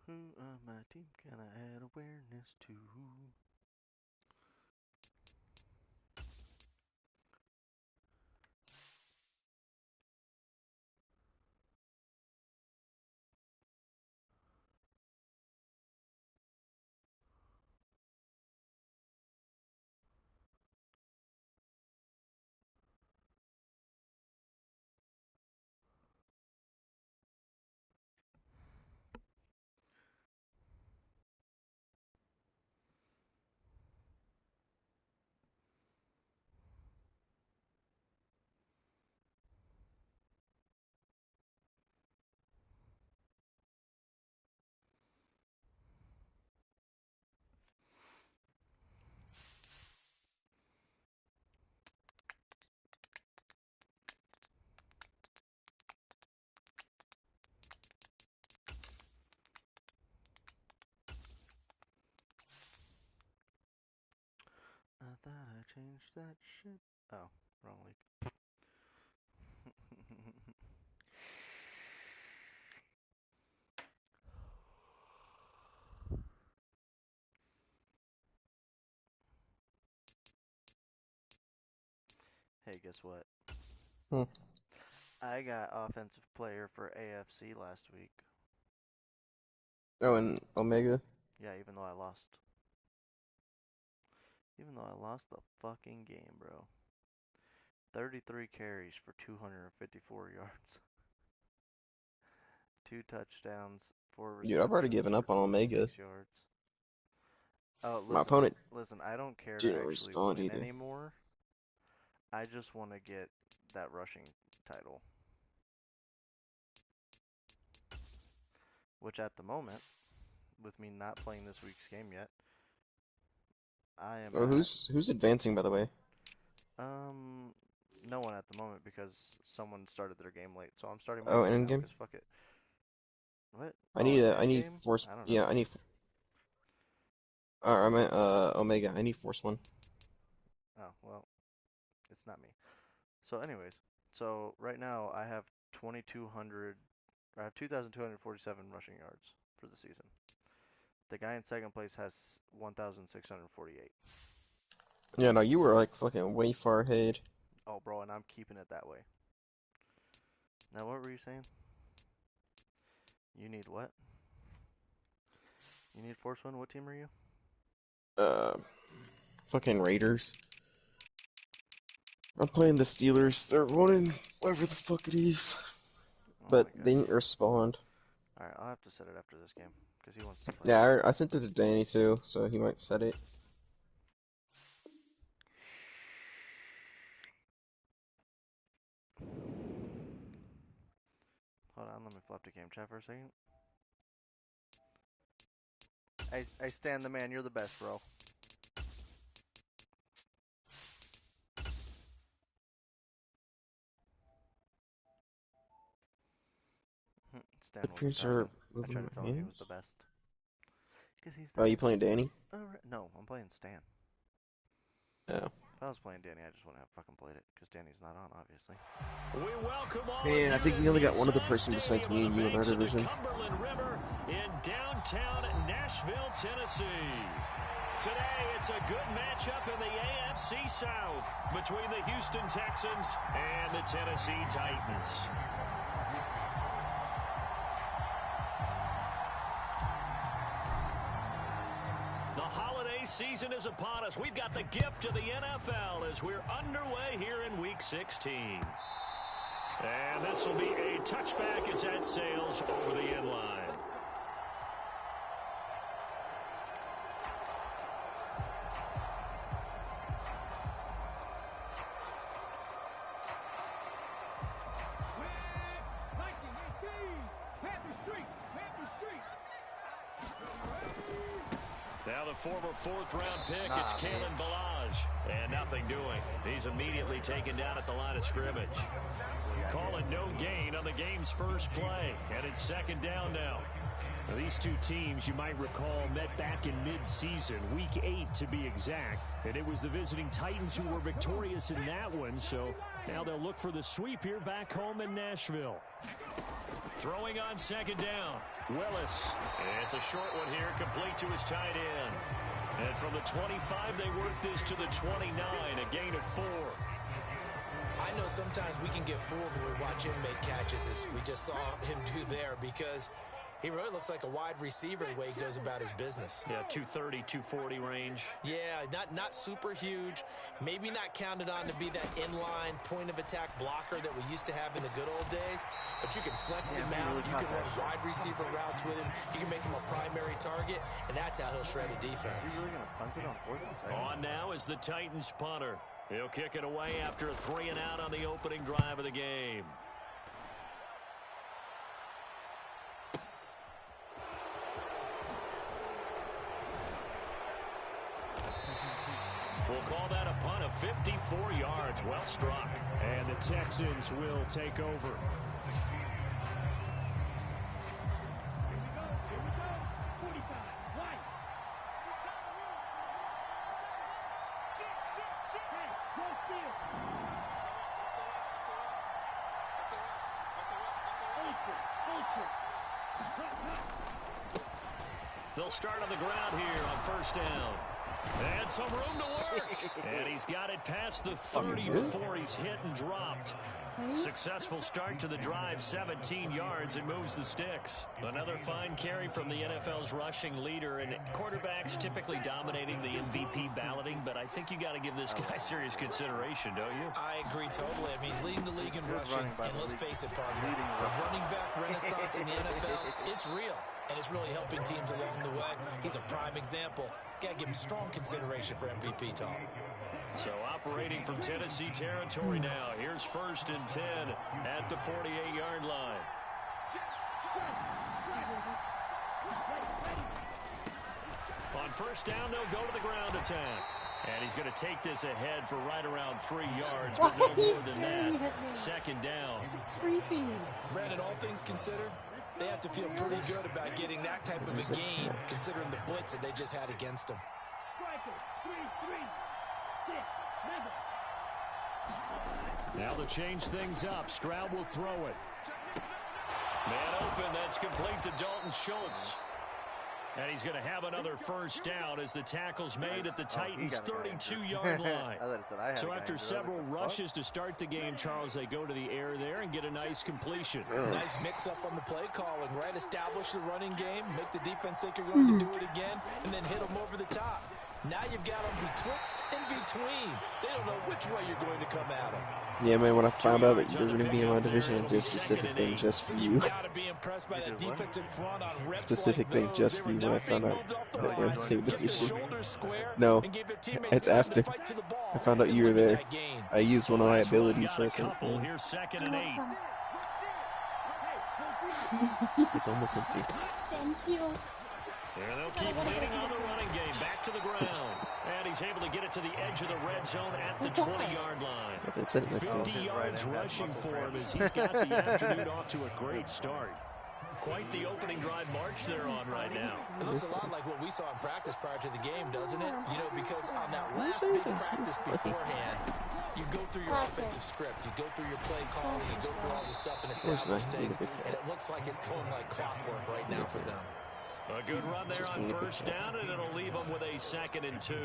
Who on my team can I add awareness to? I thought I changed that shit. Oh, wrong week. Hey, guess what? Hmm. I got offensive player for AFC last week. Oh, and Omega. Yeah, even though I lost. Even though I lost the fucking game, bro. 33 carries for 254 yards. 2 touchdowns, 4 Dude, I've already receptions given for up on Omega. 56 yards. Oh, My opponent listen, I don't care to didn't actually respond win either. anymore. I just want to get that rushing title. Which at the moment, with me not playing this week's game yet, I am Oh, at who's advancing, by the way? um no one at the moment because someone started their game late. So I'm starting my Oh, game right end now game. because fuck it. What? I Oh, need an a, I end need game? force. I don't know. Yeah, I need. I meant Omega. I need force one. Oh, well, it's not me. So anyways, so right now I have 2200 I have 2247 rushing yards for the season. The guy in second place has 1648. Yeah, no, you were like fucking way far ahead. Oh, bro, and I'm keeping it that way. Now, what were you saying? You need what? You need Force One? What team are you? Uh, fucking Raiders. I'm playing the Steelers. They're running whatever the fuck it is, Oh but my they god. didn't respond. Alright, I'll have to set it after this game because he wants to play. Yeah, I sent it to Danny too, so he might set it. Hold on, let me flip to game chat for a second. I stand the man. You're the best, bro. Stan The wasn't Patriots are talking. I moving tried to my tell him he was the hands. best. Because he's the Oh, you playing best. Danny? Alright. No, I'm playing Stan. Yeah. If I was playing Danny, I just wouldn't have fucking played it because Danny's not on, obviously. We welcome all of Man, I you think to we only got one other Nissan person besides Stadium on me and the you in our banks of the division. Cumberland River in downtown Nashville, Tennessee. Today, it's a good matchup in the AFC South between the Houston Texans and the Tennessee Titans. The holiday season is upon us. We've got the gift of the NFL as we're underway here in Week 16. And this will be a touchback as that sails over the end line. Now the former fourth-round pick, it's Kalen Ballage. And nothing doing. He's immediately taken down at the line of scrimmage. Calling no gain on the game's first play. And it's second down now. Now, these two teams, you might recall, met back in mid-season, Week 8 to be exact. And it was the visiting Titans who were victorious in that one. So now they'll look for the sweep here back home in Nashville. Throwing on second down. Willis. It's a short one here, complete to his tight end. And from the 25, they work this to the 29, a gain of 4. I know sometimes we can get fooled when we watch him make catches, as we just saw him do there, because he really looks like a wide receiver the way he goes about his business. Yeah, 230, 240 range. Yeah, not super huge. Maybe not counted on to be that inline point-of-attack blocker that we used to have in the good old days. But you can flex him out. You can run wide receiver routes with him. You can make him a primary target, and that's how he'll shred a defense. Is he really going to punt it on 4th and 2nd? On now is the Titans punter. He'll kick it away after a 3 and out on the opening drive of the game. We'll call that a punt of 54 yards. Well struck. And the Texans will take over. They'll start on the ground here on 1st down. And some room to work. And he's got it past the 30 before he's hit and dropped. Successful start to the drive, 17 yards, and moves the sticks. Another fine carry from the NFL's rushing leader, and quarterbacks typically dominating the MVP balloting, but I think you got to give this guy serious consideration, don't you? I agree totally. I mean, he's leading the league in rushing, and let's face it, partner, the running back renaissance in the NFL, it's real, and it's really helping teams along the way. He's a prime example. Got to give him strong consideration for MVP talk. So operating from Tennessee territory now. Here's 1st and 10 at the 48-yard line. On 1st down, they'll go to the ground attack. And he's going to take this ahead for right around 3 yards, but no more than that. 2nd down. Creepy. Brandon, all things considered, they have to feel pretty good about getting that type of a gain, considering the blitz that they just had against them. Now to change things up, Stroud will throw it. Man open, that's complete to Dalton Schultz. And he's going to have another 1st down as the tackle's made at the Titans' 32-yard line. So after several rushes to start the game, Charles, they go to the air there and get a nice completion. Nice mix-up on the play calling, right? Establish the running game, make the defense think you're going to do it again, and then hit them over the top. Now you've got them betwixt and between. They don't know which way you're going to come at them. Yeah, man, when I found out that you were going to be in my division, I did a specific thing just for you. Specific thing just for you when I found out that we're in the same division. No, it's after. I found out you were there. I used one of my abilities for a second. Here's 2nd and 8. It's almost empty. Thank you. And they'll keep leaning on the running game. Back to the ground. And he's able to get it to the edge of the red zone at the 20-yard line. 50 yards rushing for him as he's got the afternoon off to a great start. Quite the opening drive march they're on right now. It looks a lot like what we saw in practice prior to the game, doesn't it? You know, because on that last big practice beforehand, you go through your offensive script, you go through your play calling, you go through all the stuff and establish things, and it looks like it's going like clockwork right now for them. A good run there on 1st down, and it'll leave him with a 2nd and 2.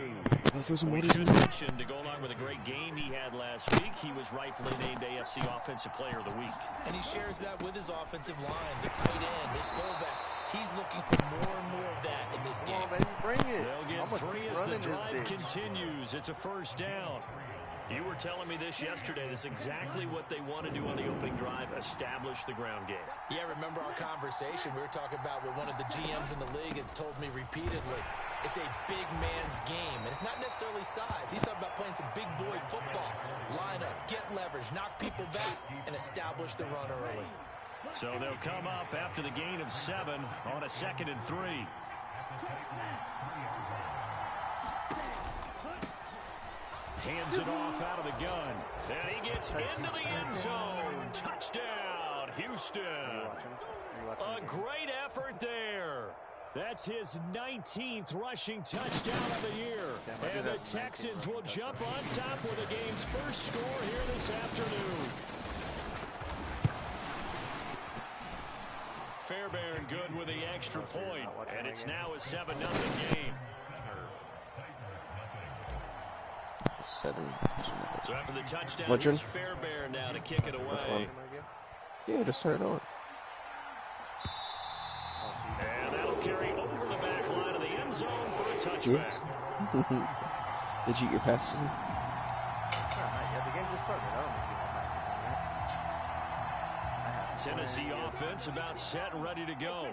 We should mention, to go along with a great game he had last week, he was rightfully named AFC Offensive Player of the Week. And he shares that with his offensive line, the tight end, his fullback. He's looking for more and more of that in this game. Bring it. They'll get 3 as the drive continues. It's a 1st down. You were telling me this yesterday. This is exactly what they want to do on the opening drive, establish the ground game. Yeah, remember our conversation? We were talking about what one of the GMs in the league has told me repeatedly. It's a big man's game, and it's not necessarily size. He's talking about playing some big boy football. Line up, get leverage, knock people back, and establish the run early. So they'll come up after the gain of 7 on a 2nd and 3. Hands it off out of the gun. And he gets into the end zone. Touchdown, Houston. A great effort there. That's his 19th rushing touchdown of the year. And the Texans will jump on top with the game's first score here this afternoon. Fairbairn good with the extra point, and it's now a 7-0 game. 7-0. So after the touchdown, it's Fairbairn now to kick it away. Yeah, just turn it on. And that'll carry over the back line of the end zone for a touchback. Yes. Did you get your passes in? Yeah, the game just started. I don't need to get my passes in yet. Tennessee offense about set and ready to go.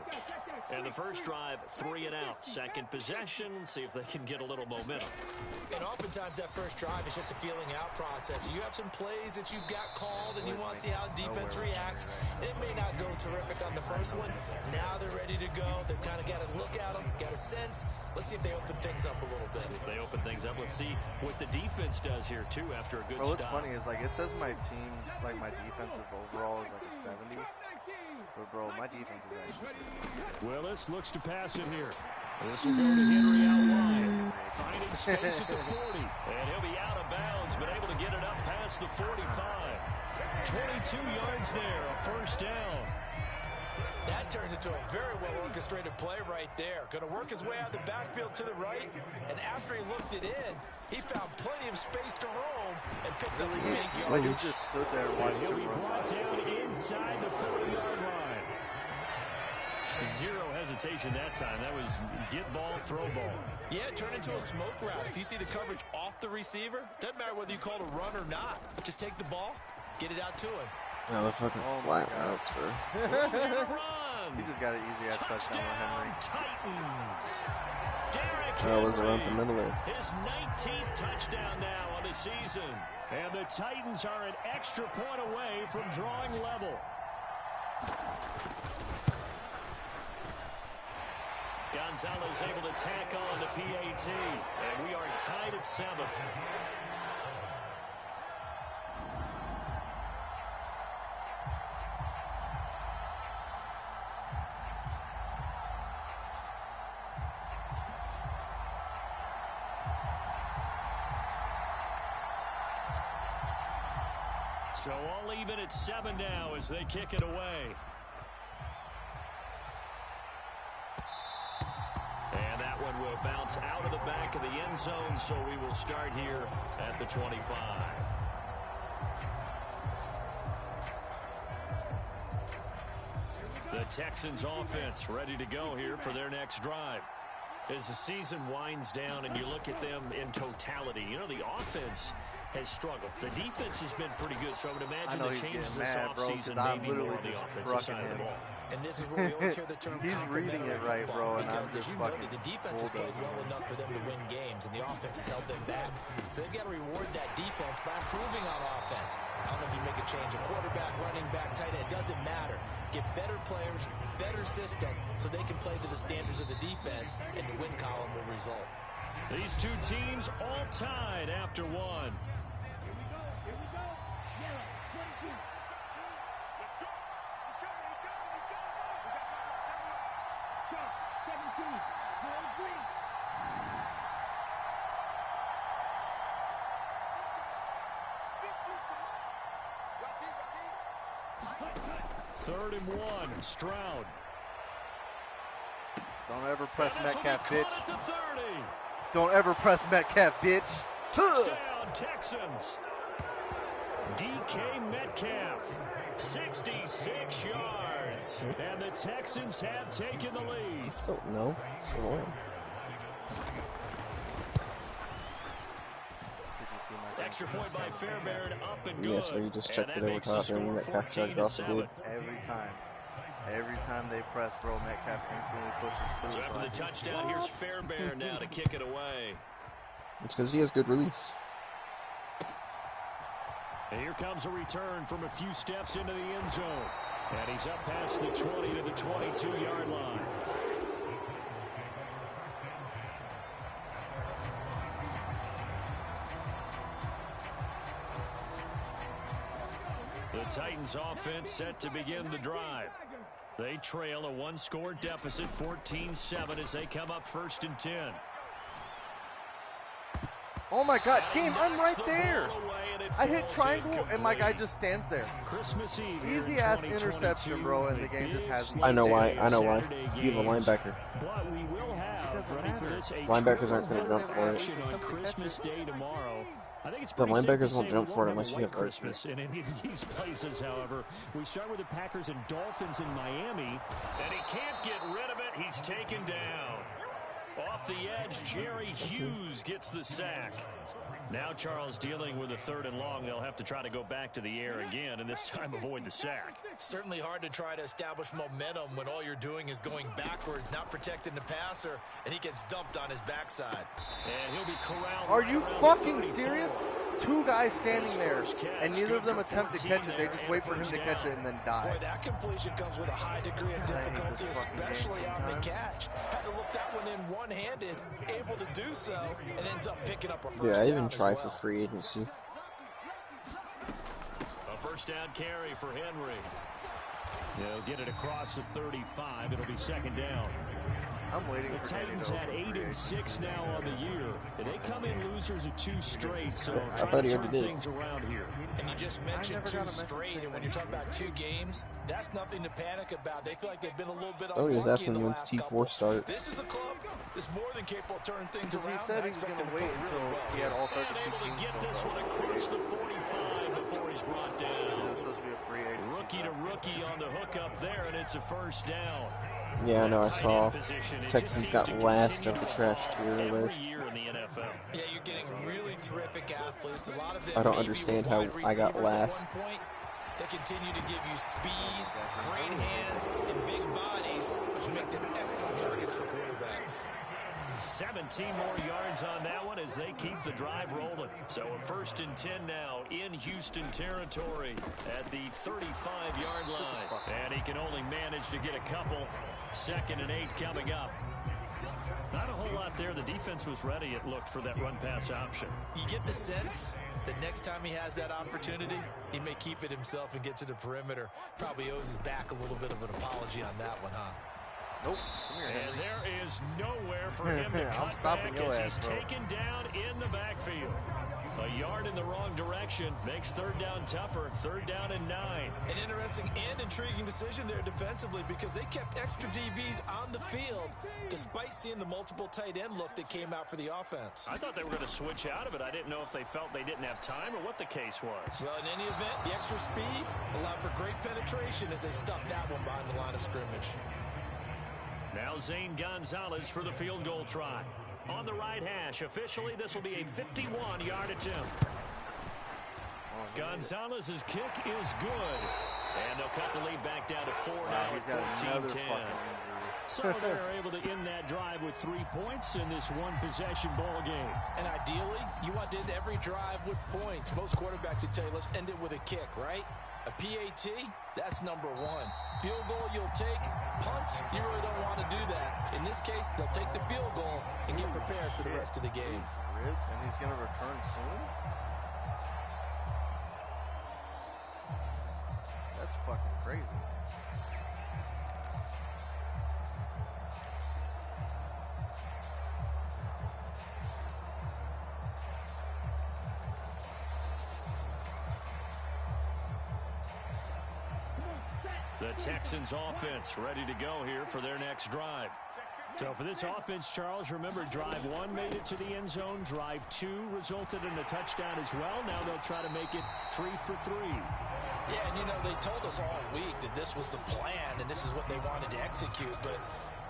And the first drive, 3 and out. Second possession, see if they can get a little momentum. And oftentimes that first drive is just a feeling out process. You have some plays that you've got called and you want to see how defense reacts. It may not go terrific on the first one. Now they're ready to go. They've kind of got to look at them, got a sense. Let's see if they open things up a little bit. See if they open things up. Let's see what the defense does here, too, after a good stop. What's funny is, like, it says my team's, like, my defensive overall is, like, a 70. But, bro, my defense is actually Willis looks to pass it here. This will go to Henry out wide. Finding space at the 40. And he'll be out of bounds, but able to get it up past the 45. 22 yards there, a first down. That turned into a very well-orchestrated play right there. Going to work his way out of the backfield to the right, and after he looked it in, he found plenty of space to roam and picked up a big yard. He just stood there and watched him run. He'll be brought down inside the 40-yard line. Zero hesitation that time. That was get ball, throw ball. Yeah, it turned into a smoke route. If you see the coverage off the receiver, doesn't matter whether you call it a run or not. Just take the ball, get it out to him. Oh, the fucking flat routes, bro. He just got an easy ass touchdown with Henry. Titans. That was around the middle there. His 19th touchdown now on the season. And the Titans are an extra point away from drawing level. Gonzalez able to tack on the PAT. And we are tied at 7. So all even at 7 now as they kick it away. And that one will bounce out of the back of the end zone, so we will start here at the 25. The Texans offense ready to go here for their next drive. As the season winds down and you look at them in totality, you know, the offense has struggled. The defense has been pretty good, so I would imagine the changes this offseason may be more on the offensive side of the ball. And this is where we always hear the term he's reading it right, bro, and I'm just fucking the defense has played well enough for them to win games, and the offense has held them back. So they've got to reward that defense by improving on offense. I don't know if you make a change, a quarterback, running back, tight end, it doesn't matter. Get better players, better system, so they can play to the standards of the defense, and the win column will result. These two teams all tied after one. Third and 1, Stroud. Don't ever press Metcalf, bitch. Don't ever press Metcalf, bitch. Touchdown, Texans. DK Metcalf, 66 yards. And the Texans have taken the lead. Still, no. Still on. Extra point by Fairbairn, up and good. Yes, where you just checked it over top and Metcalf started off the dude. Every time they press, bro, Metcalf instantly pushes through. So after the touchdown, here's Fairbairn now to kick it away. It's because he has good release. And here comes a return from a few steps into the end zone. And he's up past the 20 to the 22-yard line. The Titans offense set to begin the drive. They trail a one-score deficit, 14-7, as they come up 1st and 10. Oh my God, game! I'm right there. I hit triangle and my guy just stands there. Christmas Eve. Easy ass interception, bro, and the game just has. I know why. I know why. You have a linebacker. But we will have ready for this linebackers aren't going to jump for it. On Christmas Day tomorrow. I think it's the linebackers won't jump for it unless you have Christmas in any of these places. However, we start with the Packers and Dolphins in Miami, and he can't get rid of it. He's taken down. Off the edge, Jerry Hughes gets the sack. Now Charles dealing with a 3rd and long. They'll have to try to go back to the air again, and this time avoid the sack. Certainly hard to try to establish momentum when all you're doing is going backwards, not protecting the passer, and he gets dumped on his backside. And he'll be corralled. Are you fucking serious? 2 guys standing there, and neither of them attempt to catch it. They just wait for him to catch it and then die. Boy, that completion comes with a high degree of difficulty, especially on the catch. Had to look that one in one-handed, able to do so, and ends up picking up a first down. Yeah, I even try for free agency. A first down carry for Henry. He'll get it across the 35. It'll be 2nd down. I'm waiting the for Titans at 8-6 now on the year. They come in losers of 2 straight, so I thought he already did. Things around here. And you just mentioned 2 straight, and when you're talking about 2 games, that's nothing to panic about. They feel like they've been a little bit. Oh, he was asking when's T4 start. This is a club that's more than capable of turning things around. He said he was going to wait until he had all 32 teams. Able to get this one across the 45 before he's brought down. Rookie to rookie on the hook up there, and it's a first down. Yeah, I know. I saw Texans got last of the trash tier list. Yeah, you're getting really terrific athletes. A lot of them I don't understand how I got last. They continue to give you speed, great hands, and big bodies, which make them excellent targets for quarterbacks. 17 more yards on that one as they keep the drive rolling. So a 1st and 10 now in Houston territory at the 35-yard line. And he can only manage to get a couple. 2nd and 8 coming up. Not a whole lot there. The defense was ready, it looked, for that run-pass option. You get the sense that next time he has that opportunity, he may keep it himself and get to the perimeter. Probably owes his back a little bit of an apology on that one, huh? Nope. And there is nowhere for him to cut back as he's taken down in the backfield. A yard in the wrong direction makes 3rd down tougher. 3rd down and 9. An interesting and intriguing decision there defensively because they kept extra DBs on the field despite seeing the multiple tight end look that came out for the offense. I thought they were going to switch out of it. I didn't know if they felt they didn't have time or what the case was. Well, in any event, the extra speed allowed for great penetration as they stuffed that one behind the line of scrimmage. Now Zane Gonzalez for the field goal try. On the right hash, officially this will be a 51-yard attempt. Gonzalez's kick is good. And they'll cut the lead back down to 4 now at 14-10. So they're able to end that drive with 3 points in this one-possession ball game. And ideally, you want to end every drive with points. Most quarterbacks would tell you, let's end it with a kick, right? A PAT, that's number 1. Field goal you'll take. Punts, you really don't want to do that. In this case, they'll take the field goal and get prepared for the rest of the game. Ribs, and he's going to return soon? That's fucking crazy. The Texans offense ready to go here for their next drive. So for this offense, Charles, remember drive 1 made it to the end zone. Drive 2 resulted in a touchdown as well. Now they'll try to make it 3 for 3. Yeah, and you know, they told us all week that this was the plan and this is what they wanted to execute, but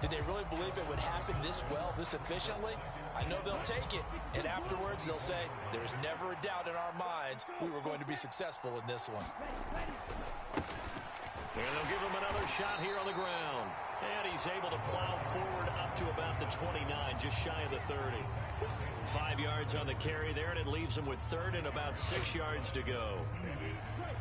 did they really believe it would happen this well, this efficiently? I know they'll take it, and afterwards they'll say, there's never a doubt in our minds we were going to be successful in this one. And they'll give him another shot here on the ground. And he's able to plow forward up to about the 29, just shy of the 30. 5 yards on the carry there, and it leaves him with 3rd and about 6 yards to go.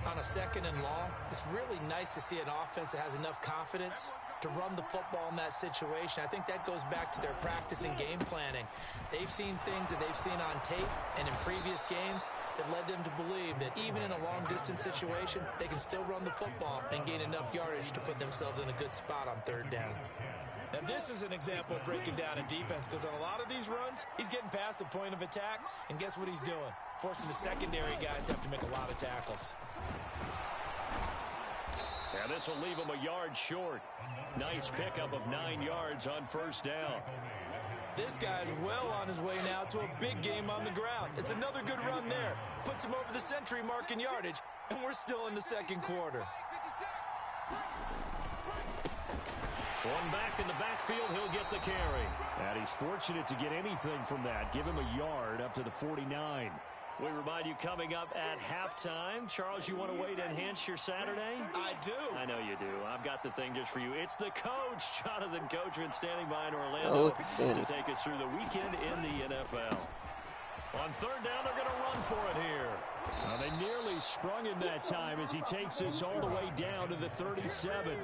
On a 2nd and long, it's really nice to see an offense that has enough confidence to run the football in that situation. I think that goes back to their practice and game planning. They've seen things that they've seen on tape and in previous games that led them to believe that even in a long-distance situation, they can still run the football and gain enough yardage to put themselves in a good spot on 3rd down. Now, this is an example of breaking down a defense because on a lot of these runs, he's getting past the point of attack, and guess what he's doing? Forcing the secondary guys to have to make a lot of tackles. Yeah, this will leave him a yard short. Nice pickup of 9 yards on first down. This guy's well on his way now to a big game on the ground. It's another good run there. Puts him over the century mark in yardage, and we're still in the second quarter. One back in the backfield, he'll get the carry. And he's fortunate to get anything from that. Give him a yard up to the 49. We remind you coming up at halftime. Charles, you want a way to enhance your Saturday? I do. I know you do. I've got the thing just for you. It's the coach, Jonathan Coachman, standing by in Orlando to take us through the weekend in the NFL. On third down, they're going to run for it here. Well, they nearly sprung him that time as he takes us all the way down to the 37.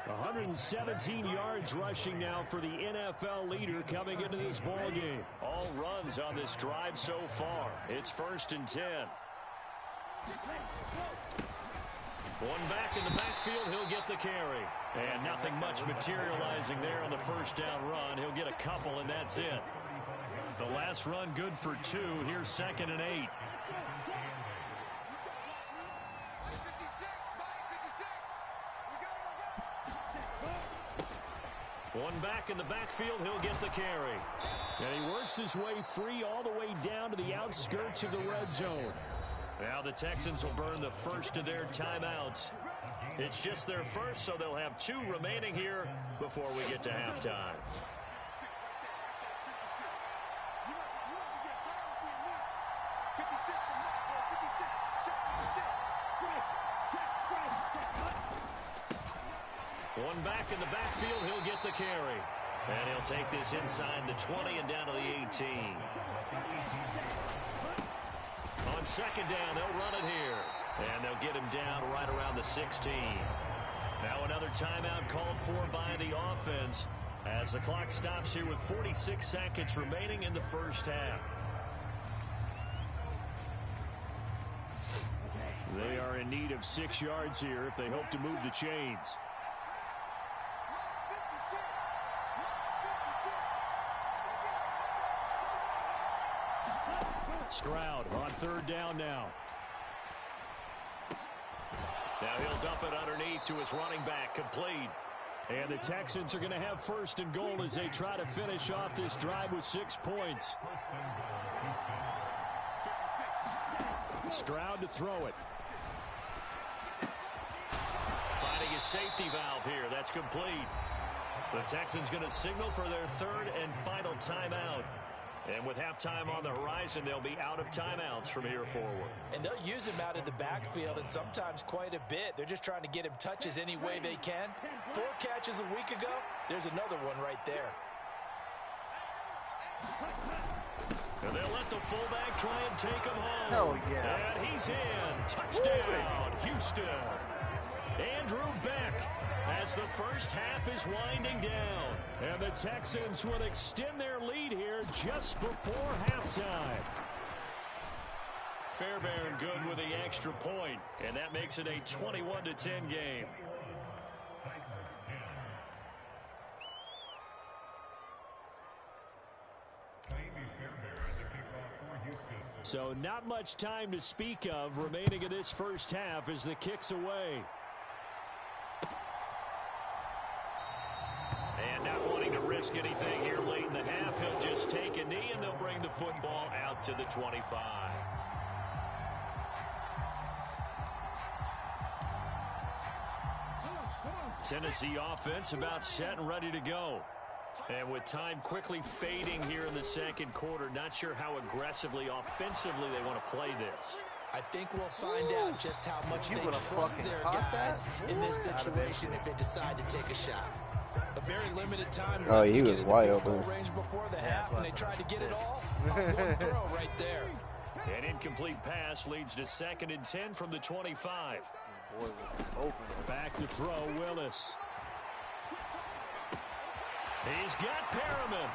117 yards rushing now for the NFL leader coming into this ball game. All runs on this drive so far. It's 1st and 10. One back in the backfield, he'll get the carry. And nothing much materializing there on the first down run. He'll get a couple, and that's it. The last run good for 2. Here's 2nd and 8. One back in the backfield, he'll get the carry. And he works his way free all the way down to the outskirts of the red zone. Now the Texans will burn the first of their timeouts. It's just their first, so they'll have 2 remaining here before we get to halftime. One back in the backfield, he'll get the carry. And he'll take this inside the 20 and down to the 18. On second down, they'll run it here. And they'll get him down right around the 16. Now another timeout called for by the offense as the clock stops here with 46 seconds remaining in the first half. They are in need of 6 yards here if they hope to move the chains. Stroud on third down now. Now he'll dump it underneath to his running back, complete. And the Texans are going to have 1st and goal as they try to finish off this drive with 6 points. Stroud to throw it. Finding his safety valve here. That's complete. The Texans going to signal for their 3rd and final timeout. And with halftime on the horizon, they'll be out of timeouts from here forward. And they'll use him out of the backfield, and sometimes quite a bit. They're just trying to get him touches any way they can. 4 catches a week ago. There's another one right there. And they'll let the fullback try and take him home. Hell yeah. And he's in. Touchdown, Houston. Andrew Beck as the first half is winding down. And the Texans will extend their lead here just before halftime. Fairbairn good with the extra point, and that makes it a 21-10 game. So not much time to speak of remaining in this first half as the kick's away. And not wanting to risk anything here late in the half, he'll just take a knee and they'll bring the football out to the 25. Tennessee offense about set and ready to go. And with time quickly fading here in the second quarter, not sure how aggressively, offensively they want to play this. I think we'll find out just how much they trust their guys in this situation if they decide to take a shot. A very limited time. Oh, he was wide open. Range before the half, and they tried to get it all on one throw right there. An incomplete pass leads to 2nd and 10 from the 25. Boy, open. Back to throw, Willis. He's got Perriman.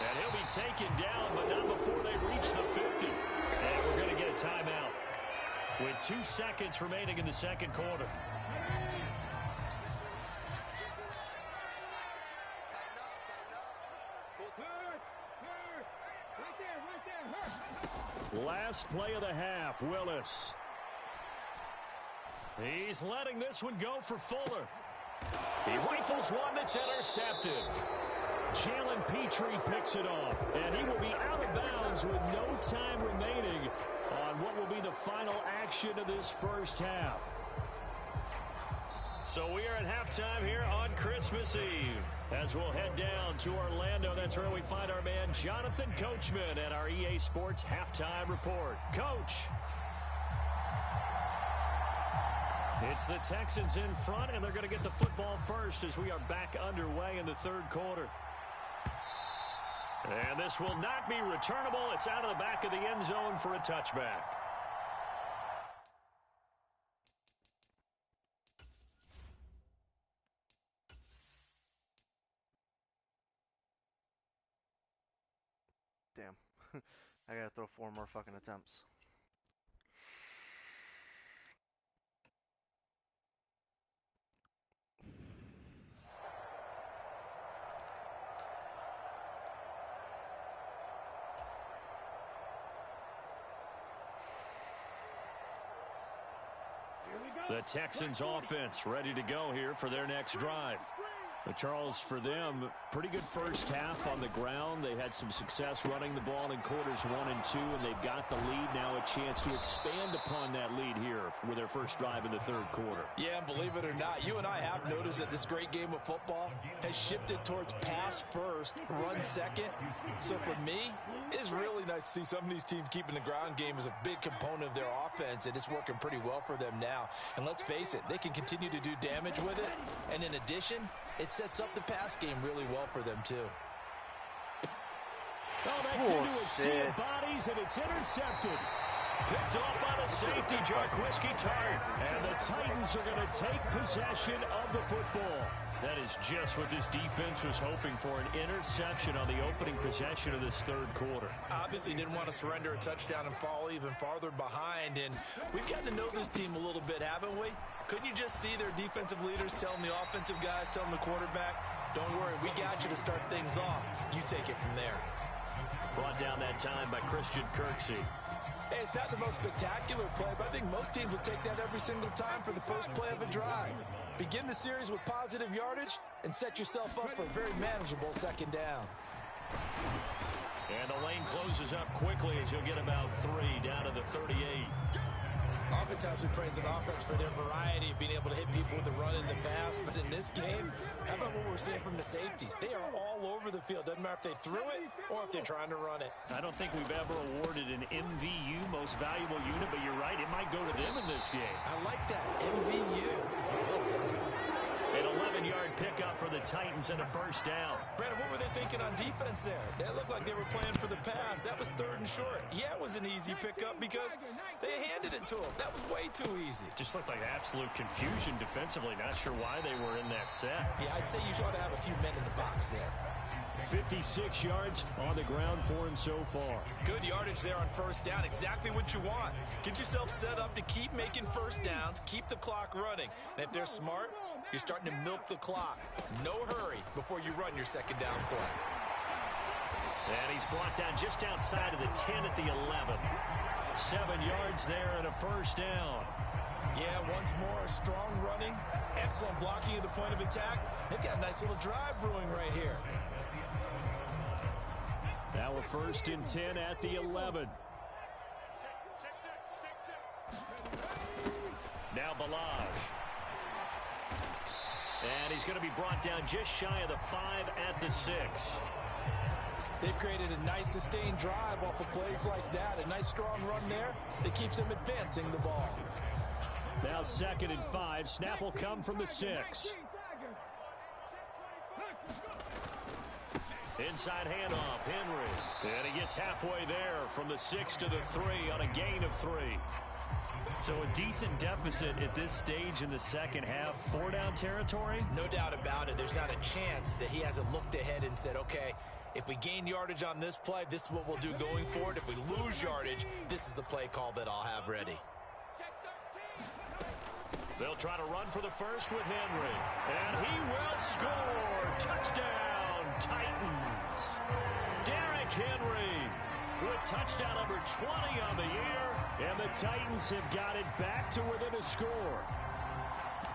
And he'll be taken down, but not before they reach the 50. And we're going to get a timeout with 2 seconds remaining in the second quarter. Last play of the half, Willis. He's letting this one go for Fuller. He rifles one that's intercepted. Jalen Petrie picks it off, and he will be out of bounds with no time remaining on what will be the final action of this first half. So we are at halftime here on Christmas Eve. As we'll head down to Orlando, that's where we find our man Jonathan Coachman at our EA Sports Halftime Report. Coach. It's the Texans in front, and they're going to get the football first as we are back underway in the third quarter. And this will not be returnable. It's out of the back of the end zone for a touchback. Damn. I gotta throw 4 more fucking attempts. The Texans offense ready to go here for their next drive. But Charles, for them, pretty good first half on the ground. They had some success running the ball in quarters 1 and 2, and they've got the lead now, a chance to expand upon that lead here with their first drive in the third quarter. Yeah, and believe it or not, you and I have noticed that this great game of football has shifted towards pass first, run second. So for me, it's really nice to see some of these teams keeping the ground game as a big component of their offense, and it's working pretty well for them now. And let's face it, they can continue to do damage with it. And in addition, it sets up the pass game really well for them, too. Oh, that's into a sea of bodies, and it's intercepted. Picked off by the safety, Jarquiski Tartt. And the Titans are going to take possession of the football. That is just what this defense was hoping for, an interception on the opening possession of this third quarter. Obviously didn't want to surrender a touchdown and fall even farther behind. And we've gotten to know this team a little bit, haven't we? Couldn't you just see their defensive leaders telling the offensive guys, telling the quarterback, don't worry, we got you to start things off. You take it from there. Brought down that time by Christian Kirksey. Hey, it's not the most spectacular play, but I think most teams will take that every single time for the first play of a drive. Begin the series with positive yardage and set yourself up for a very manageable second down. And the lane closes up quickly as he'll get about 3 down to the 38. Oftentimes we praise an offense for their variety of being able to hit people with the run and the pass, but in this game, how about what we're seeing from the safeties? They are all over the field. Doesn't matter if they threw it or if they're trying to run it. I don't think we've ever awarded an MVU, most valuable unit, but you're right, it might go to them in this game. I like that, MVU. An 11-yard pickup for the Titans and a first down. Brandon, what were they thinking on defense there? They looked like they were playing for the pass. That was 3rd and short. Yeah, it was an easy pickup because they handed it to them. That was way too easy. Just looked like absolute confusion defensively. Not sure why they were in that set. Yeah, I'd say you ought to have a few men in the box there. 56 yards on the ground for him so far. Good yardage there on first down. Exactly what you want. Get yourself set up to keep making first downs, keep the clock running. And if they're smart, you're starting to milk the clock. No hurry before you run your second down play. And he's brought down just outside of the 10 at the 11. 7 yards there and a first down. Yeah, once more, strong running, excellent blocking at the point of attack. They've got a nice little drive brewing right here. Now a 1st and 10 at the 11. Now Balaj. And he's going to be brought down just shy of the 5 at the 6. They've created a nice sustained drive off of plays like that. A nice strong run there that keeps them advancing the ball. Now 2nd and 5. Snap will come from the 6. Inside handoff, Henry. And he gets halfway there from the 6 to the 3 on a gain of 3. So a decent deficit at this stage in the second half. 4-down territory? No doubt about it. There's not a chance that he hasn't looked ahead and said, okay, if we gain yardage on this play, this is what we'll do going forward. If we lose yardage, this is the play call that I'll have ready. They'll try to run for the first with Henry. And he will score. Touchdown, Titans. Derrick Henry. with touchdown number 20 on the year. And the Titans have got it back to within a score.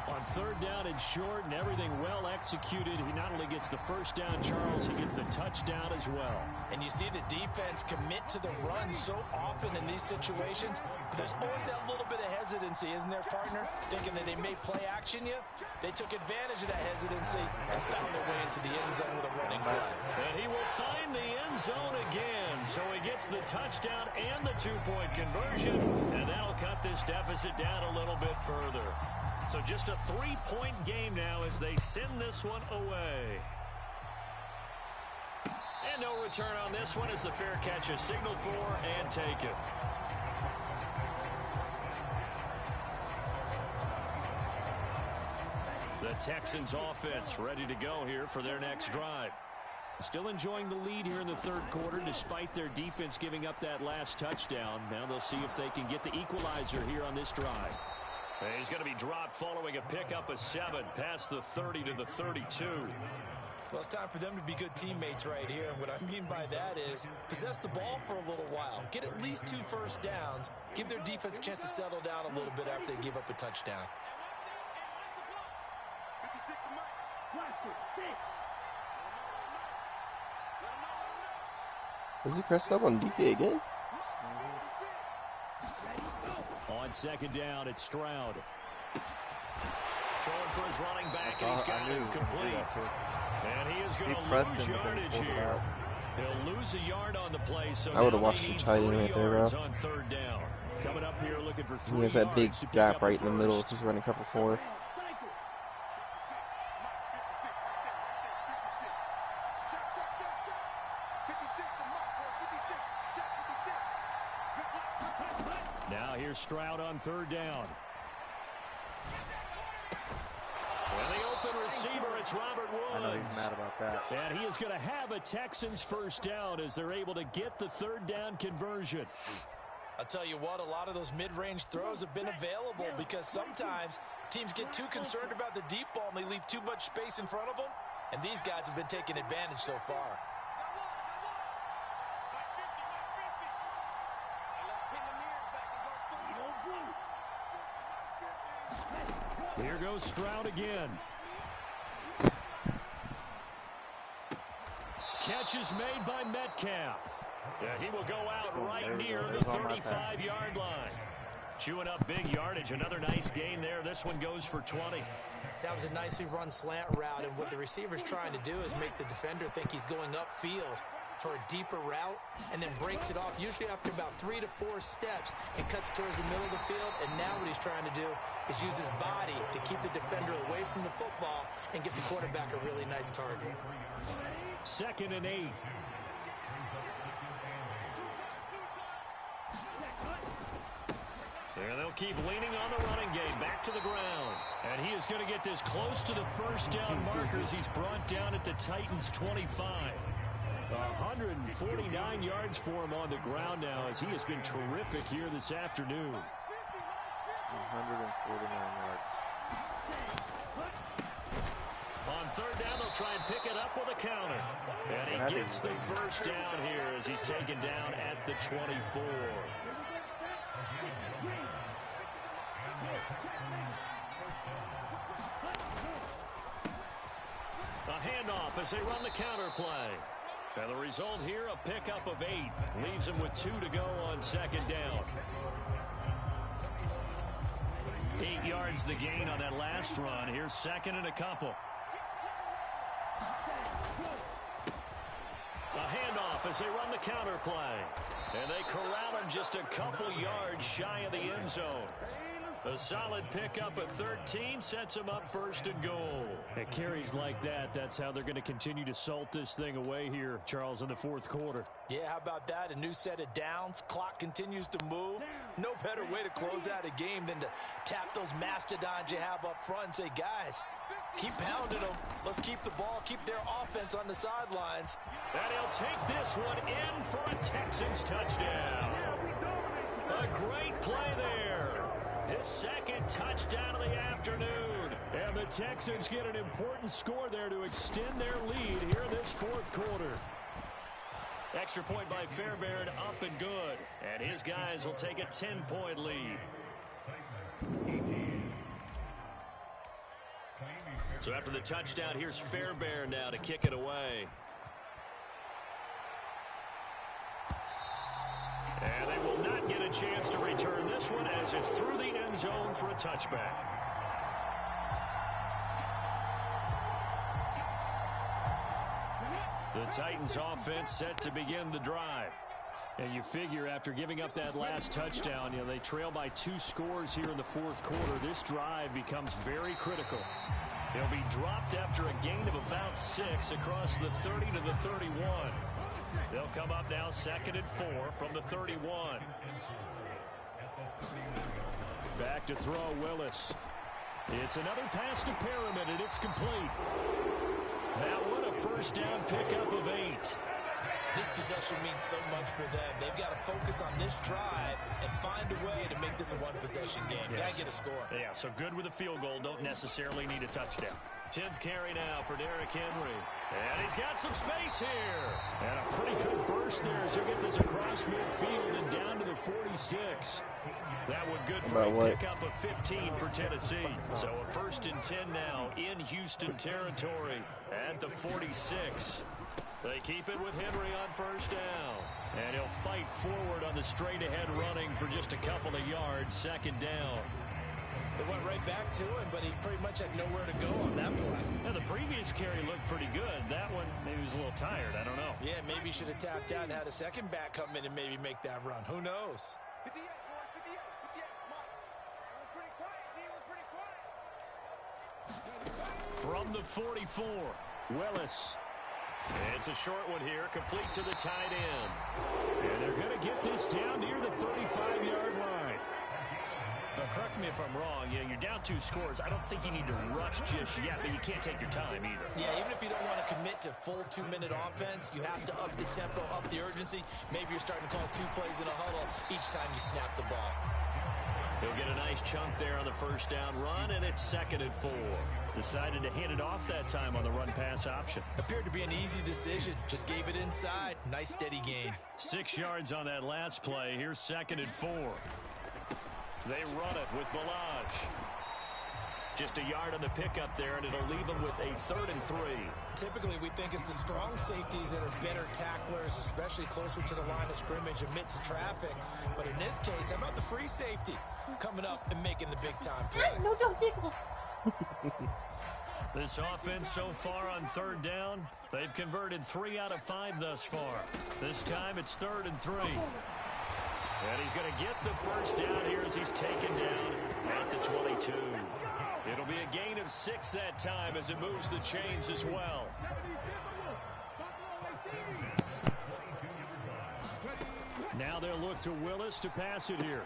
On third down and short and everything well executed, he not only gets the first down, Charles, he gets the touchdown as well. And you see the defense commit to the run so often in these situations. There's always that little bit of hesitancy, isn't there, partner? Thinking that they may play action you. They took advantage of that hesitancy and found their way into the end zone with a running play. And he will find the end zone again. So he gets the touchdown and the two-point conversion. And that'll cut this deficit down a little bit further. So just a 3-point game now as they send this one away. And no return on this one as the fair catch is signaled for and taken. The Texans offense ready to go here for their next drive. Still enjoying the lead here in the third quarter despite their defense giving up that last touchdown. Now they'll see if they can get the equalizer here on this drive. He's going to be dropped following a pickup of 7 past the 30 to the 32. Well, it's time for them to be good teammates right here. And what I mean by that is possess the ball for a little while. Get at least 2 first downs. Give their defense a chance to settle down a little bit after they give up a touchdown. Is he pressed up on DK again? On second down, it's Stroud. Throwing for his running back, and he's got it complete. And he is going to lose yardage here. He'll lose a yard on the play. So I would have watched the tight end right there, bro. On third down. Coming up here looking for 3 he has that big yards gap right in the middle. He's running cover 4. Now here's Stroud on third down. And the open receiver, it's Robert Woods. I know he's mad about that. And he is going to have a Texans first down as they're able to get the third down conversion. I'll tell you what, a lot of those mid-range throws have been available because sometimes teams get too concerned about the deep ball and they leave too much space in front of them. And these guys have been taking advantage so far. Here goes Stroud again. Catch is made by Metcalf. Yeah, he will go out right near the 35-yard line. Chewing up big yardage. Another nice gain there. This one goes for 20. That was a nicely run slant route, and what the receiver's trying to do is make the defender think he's going upfield for a deeper route, and then breaks it off, usually after about 3 to 4 steps, and cuts towards the middle of the field. And now what he's trying to do is use his body to keep the defender away from the football and get the quarterback a really nice target. 2nd and 8. There they'll keep leaning on the running game, back to the ground. And he is going to get this close to the first down markers. He's brought down at the Titans' 25. 149 yards for him on the ground now as he has been terrific here this afternoon. 149 yards. On third down, they'll try and pick it up with a counter. And he gets the first down here as he's taken down at the 24. A handoff as they run the counter play. And the result here, a pickup of 8. Leaves him with 2 to go on second down. 8 yards the gain on that last run. Here's 2nd and a couple. A handoff as they run the counter play. And they corral him just a couple yards shy of the end zone. A solid pickup at 13 sets him up 1st and goal. At carries like that, that's how they're going to continue to salt this thing away here, Charles, in the 4th quarter. Yeah, how about that? A new set of downs. Clock continues to move. No better way to close out a game than to tap those mastodons you have up front and say, guys, keep pounding them. Let's keep the ball, keep their offense on the sidelines. And he'll take this one in for a Texans touchdown. A great play there. His 2nd touchdown of the afternoon. And the Texans get an important score there to extend their lead here in this 4th quarter. Extra point by Fairbairn, up and good. And his guys will take a 10-point lead. So after the touchdown, here's Fairbairn now to kick it away. And they will not get a chance to return this one as it's through the end zone for a touchback. The Titans offense set to begin the drive. And you figure after giving up that last touchdown, they trail by 2 scores here in the fourth quarter. This drive becomes very critical. They'll be dropped after a gain of about 6 across the 30 to the 31. They'll come up now 2nd and 4 from the 31. Back to throw Willis. It's another pass to Perriman, and it's complete. That one a first down pickup of 8. This possession means so much for them. They've got to focus on this drive and find a way to make this a one-possession game. Yes. Got to get a score. Yeah, so good with a field goal. Don't necessarily need a touchdown. 10th carry now for Derrick Henry. And he's got some space here. And a pretty good burst there as he'll get this across midfield and down to the 46. That one good for a pickup of 15 for Tennessee. So a 1st and 10 now in Houston territory at the 46. They keep it with Henry on 1st down. And he'll fight forward on the straight-ahead running for just a couple of yards. 2nd down. They went right back to him, but he pretty much had nowhere to go on that play. Now, the previous carry looked pretty good. That one, maybe he was a little tired. I don't know. Yeah, maybe he should have tapped out and had a second back come in and maybe make that run. Who knows? From the 44, Willis. It's a short one here, complete to the tight end. And they're going to get this down near the 35-yard line. Now, correct me if I'm wrong. You're down 2 scores. I don't think you need to rush just yet, but you can't take your time either. Yeah, even if you don't want to commit to full 2-minute offense, you have to up the tempo, up the urgency. Maybe you're starting to call 2 plays in a huddle each time you snap the ball. He'll get a nice chunk there on the 1st down run, and it's 2nd and 4. Decided to hand it off that time on the run-pass option. Appeared to be an easy decision. Just gave it inside. Nice steady gain. 6 yards on that last play. Here's 2nd and 4. They run it with Balaj. Just a yard on the pickup there, and it'll leave them with a 3rd and 3. Typically, we think it's the strong safeties that are better tacklers, especially closer to the line of scrimmage amidst traffic. But in this case, how about the free safety coming up and making the big-time play? No, don't giggle. This offense so far on 3rd down, they've converted 3 out of 5 thus far. This time it's 3rd and 3. And he's going to get the 1st down here as he's taken down at the 22. It'll be a gain of 6 that time as it moves the chains as well. Now they'll look to Willis to pass it here.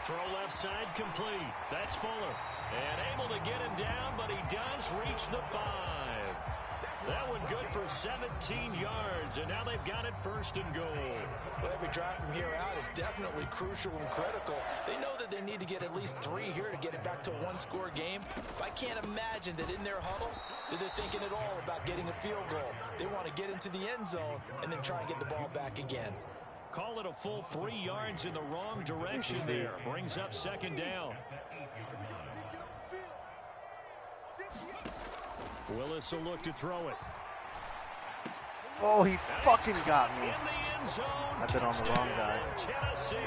Throw left side complete. That's Fuller. And able to get him down, but he does reach the 5. That one good for 17 yards, and now they've got it 1st and goal. Well, every drive from here out is definitely crucial and critical. They know that they need to get at least 3 here to get it back to a 1-score game. I can't imagine that in their huddle that they're thinking at all about getting a field goal. They want to get into the end zone and then try and get the ball back again. Call it a full 3 yards in the wrong direction there. Brings up 2nd down. Willis will look to throw it. Oh, he fucking got me. In the end zone, I've been on the wrong guy. Tennessee.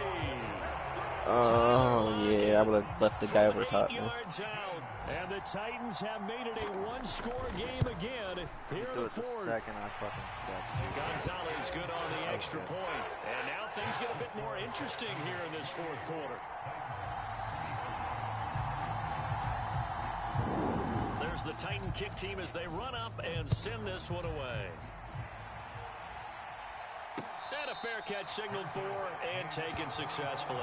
Oh, yeah, I would have left the guy over top. 8 yards out, and the Titans have made it a 1-score game again. Here Do in it the the 4th. second I fucking stepped. Gonzalez good on the extra point. And now things get a bit more interesting here in this 4th quarter. There's the Titan kick team as they run up and send this one away. And a fair catch signaled for and taken successfully.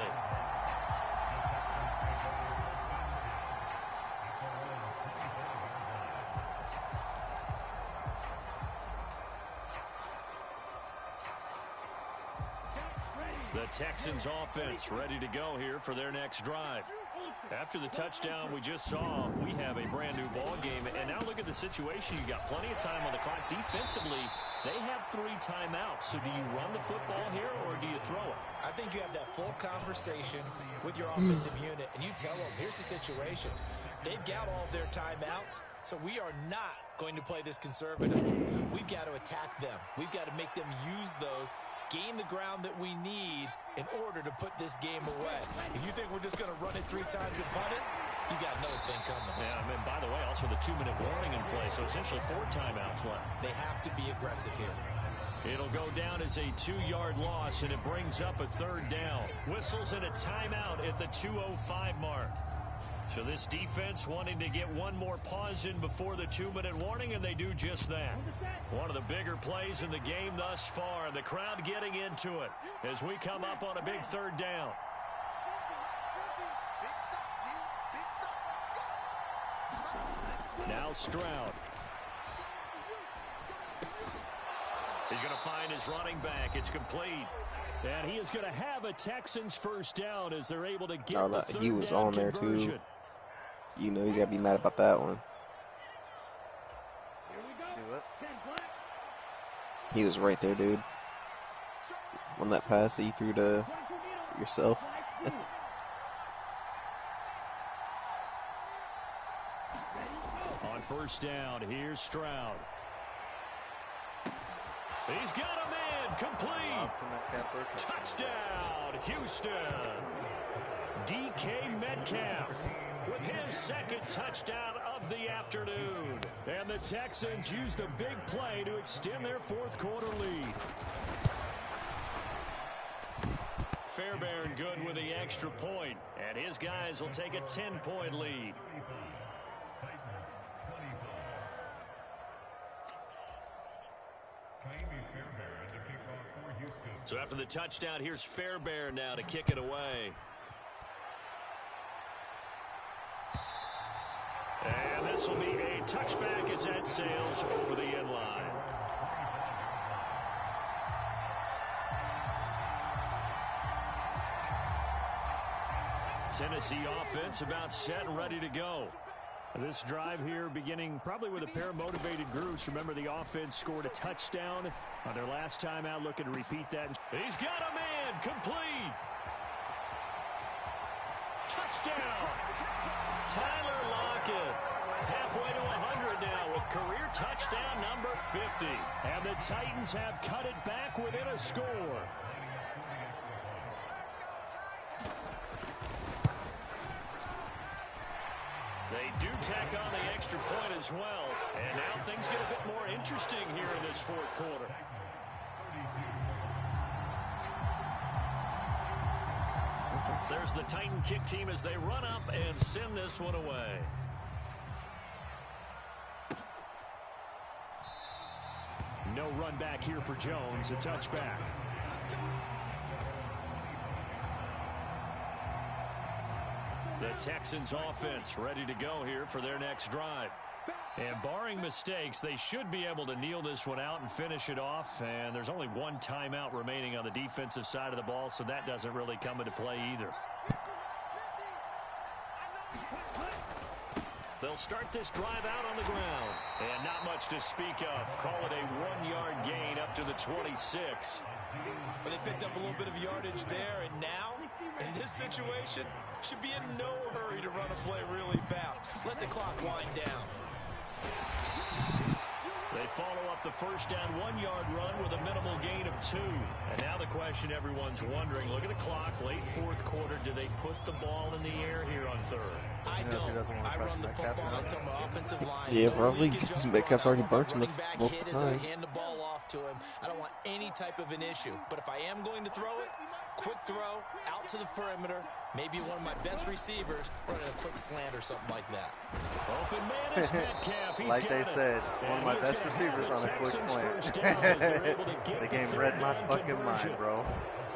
The Texans offense ready to go here for their next drive. After the touchdown we just saw, we have a brand new ball game. And now look at the situation. You got plenty of time on the clock defensively. They have 3 timeouts, so do you run the football here or do you throw it? I think you have that full conversation with your offensive unit, and you tell them, here's the situation. They've got all of their timeouts, so we are not going to play this conservatively. We've got to attack them. We've got to make them use those, gain the ground that we need in order to put this game away. If you think we're just going to run it 3 times and punt it, you got another thing coming. Yeah, and by the way, also the 2-minute warning in play, so essentially 4 timeouts left. They have to be aggressive here. It'll go down as a 2-yard loss, and it brings up a 3rd down. Whistles and a timeout at the 2:05 mark. So this defense wanting to get one more pause in before the 2-minute warning, and they do just that. One of the bigger plays in the game thus far, and the crowd getting into it as we come up on a big 3rd down. Now Stroud. He's going to find his running back. It's complete. And he is going to have a Texans 1st down as they're able to get the 3rd he was down on there conversion. too. You know he's got to be mad about that one. Do it. He was right there, dude. On that pass that you threw to yourself. On 1st down, here's Stroud. He's got a man, complete. Touchdown, Houston. DK Metcalf with his 2nd touchdown of the afternoon. And the Texans used a big play to extend their 4th quarter lead. Fairbairn good with the extra point, and his guys will take a 10-point lead. So after the touchdown, here's Fairbairn now to kick it away. And this will be a touchback as that sails over the end line. Tennessee offense about set and ready to go. This drive here beginning probably with a pair of motivated groups. Remember, the offense scored a touchdown on their last time out, looking to repeat that. He's got a man, complete. Touchdown. Tyler Lockett, halfway to 100 now with career touchdown number 50. And the Titans have cut it back within a score. They do tack on the extra point as well. And now things get a bit more interesting here in this 4th quarter. There's the Titan kick team as they run up and send this one away. No run back here for Jones. A touchback. The Texans offense ready to go here for their next drive. And barring mistakes, they should be able to kneel this one out and finish it off. And there's only 1 timeout remaining on the defensive side of the ball, so that doesn't really come into play either. They'll start this drive out on the ground. And not much to speak of. Call it a 1-yard gain up to the 26. But they picked up a little bit of yardage there, and now, in this situation, should be in no hurry to run a play really fast. Let the clock wind down. They follow up the 1st down 1-yard run with a minimal gain of 2. And now the question everyone's wondering, look at the clock, late 4th quarter, do they put the ball in the air here on 3rd? I don't. I run the football until my offensive line. Yeah, probably because Metcalf's already burnt him multiple times. Hand the ball off to him. I don't want any type of an issue. But if I am going to throw it, quick throw, out to the perimeter, maybe one of my best receivers running a quick slant or something like that. Open man is Metcalf. He's like they said, one of my best receivers on a quick slant. The game read my fucking mind, bro.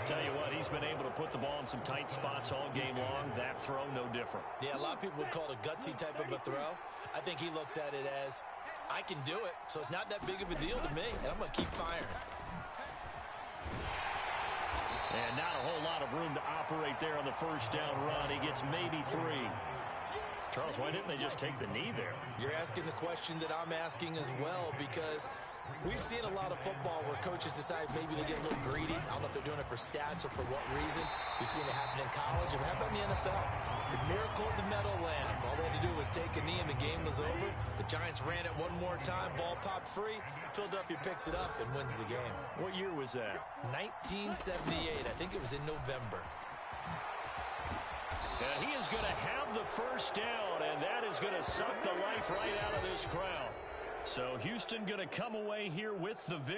Tell you what, he's been able to put the ball in some tight spots all game long. That throw, no different. Yeah, a lot of people would call it a gutsy type of a throw. I think he looks at it as, I can do it, so it's not that big of a deal to me, and I'm going to keep firing. And not a whole lot of room to operate there on the 1st down run. He gets maybe 3. Charles, why didn't they just take the knee there? You're asking the question that I'm asking as well, because We've seen a lot of football where coaches decide maybe they get a little greedy. I don't know if they're doing it for stats or for what reason. We've seen it happen in college, and how about in the NFL? The miracle of the Meadowlands. All they had to do was take a knee, and the game was over. The Giants ran it one more time. Ball popped free. Philadelphia picks it up and wins the game. What year was that? 1978. I think it was in November. And he is going to have the first down, and that is going to suck the life right out of this crowd. So Houston going to come away here with the victory.